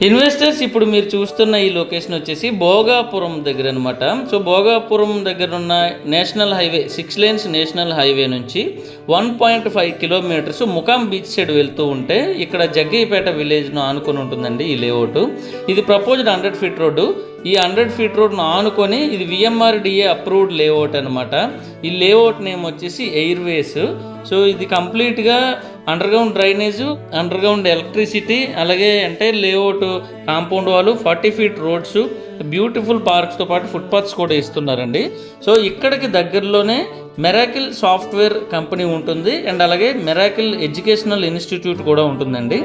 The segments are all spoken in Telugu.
ఇన్వెస్టర్స్ ఇప్పుడు మీరు చూస్తున్న ఈ లొకేషన్ వచ్చేసి భోగాపురం దగ్గర అనమాట. సో భోగాపురం దగ్గర ఉన్న national highway 6 lanes national highway నుంచి 1.5 కిలోమీటర్స్ ముకాం బీచ్ సైడ్ వెళ్తూ ఉంటే ఇక్కడ జగ్గయ్యపేట విలేజ్ను ఆనుకొని ఉంటుందండి ఈ లేఅవుట్. ఇది ప్రపోజ్డ్ 100 ఫీట్ రోడ్డు. ఈ 100 ఫీట్ రోడ్ను ఆనుకొని ఇది విఎంఆర్డిఏ అప్రూవ్డ్ లేఅవుట్ అనమాట. ఈ లేఅవుట్ నేమ్ వచ్చేసి ఎయిర్వేస్. సో ఇది కంప్లీట్గా అండర్గ్రౌండ్ డ్రైనేజు, అండర్గ్రౌండ్ ఎలక్ట్రిసిటీ, అలాగే ఎంటైర్ లేఅవుట్ కాంపౌండ్ వాళ్ళు 40 ఫీట్ రోడ్స్, బ్యూటిఫుల్ పార్క్స్తో పాటు ఫుట్పాత్స్ కూడా ఇస్తున్నారండి. సో ఇక్కడికి దగ్గరలోనే మెరాకిల్ సాఫ్ట్వేర్ కంపెనీ ఉంటుంది అండ్ అలాగే మెరాకిల్ ఎడ్యుకేషనల్ ఇన్స్టిట్యూట్ కూడా ఉంటుందండి.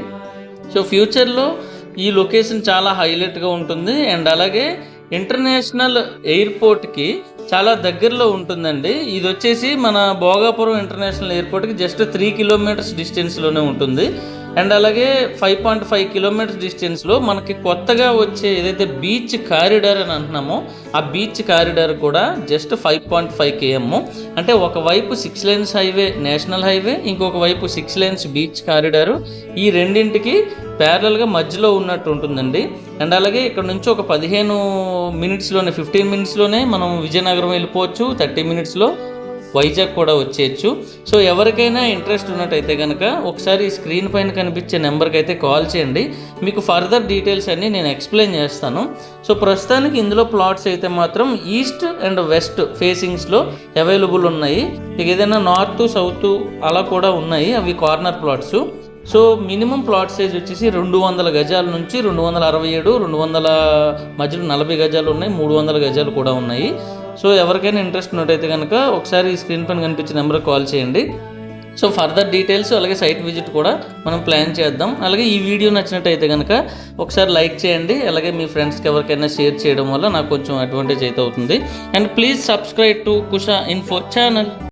సో ఫ్యూచర్లో ఈ లొకేషన్ చాలా హైలైట్గా ఉంటుంది అండ్ అలాగే ఇంటర్నేషనల్ ఎయిర్పోర్ట్కి చాలా దగ్గరలో ఉంటుందండి. ఇది వచ్చేసి మన భోగాపురం ఇంటర్నేషనల్ ఎయిర్పోర్ట్కి జస్ట్ 3 కిలోమీటర్స్ డిస్టెన్స్లోనే ఉంటుంది అండ్ అలాగే 5.5 కిలోమీటర్స్ డిస్టెన్స్లో మనకి కొత్తగా వచ్చే ఏదైతే బీచ్ కారిడార్ అని అంటున్నామో ఆ బీచ్ కారిడార్ కూడా జస్ట్ 5.5 km. అంటే ఒకవైపు 6 లేన్స్ హైవే నేషనల్ హైవే, ఇంకొక వైపు 6 లేన్స్ బీచ్ కారిడారు, ఈ రెండింటికి ప్యారలల్గా మధ్యలో ఉన్నట్టు ఉంటుందండి. అండ్ అలాగే ఇక్కడ నుంచి ఒక 15 మినిట్స్లోనే మనం విజయనగరం వెళ్ళిపోవచ్చు, 30 మినిట్స్లో వైజాగ్ కూడా వచ్చేయచ్చు. సో ఎవరికైనా ఇంట్రెస్ట్ ఉన్నట్టయితే కనుక ఒకసారి స్క్రీన్ పైన కనిపించే నెంబర్కి అయితే కాల్ చేయండి. మీకు ఫర్దర్ డీటెయిల్స్ అన్నీ నేను ఎక్స్ప్లెయిన్ చేస్తాను. సో ప్రస్తుతానికి ఇందులో ప్లాట్స్ అయితే మాత్రం ఈస్ట్ అండ్ వెస్ట్ ఫేసింగ్స్లో అవైలబుల్ ఉన్నాయి. ఇక ఏదైనా నార్త్ సౌత్ అలా కూడా ఉన్నాయి, అవి corner plots. So minimum plot size వచ్చేసి 200 గజాల నుంచి 267, 200 మధ్యలో 40 గజాలు ఉన్నాయి, 300 గజాలు కూడా ఉన్నాయి. సో ఎవరికైనా ఇంట్రెస్ట్ ఉన్నట్టయితే కనుక ఒకసారి ఈ స్క్రీన్ పైన కనిపించే నెంబర్కి కాల్ చేయండి. సో ఫర్దర్ డీటెయిల్స్ అలాగే సైట్ విజిట్ కూడా మనం ప్లాన్ చేద్దాం. అలాగే ఈ వీడియో నచ్చినట్టయితే కనుక ఒకసారి లైక్ చేయండి, అలాగే మీ ఫ్రెండ్స్కి ఎవరికైనా షేర్ చేయడం వల్ల నాకు కొంచెం అడ్వాంటేజ్ అయితే అవుతుంది. And please subscribe to Kusha info channel.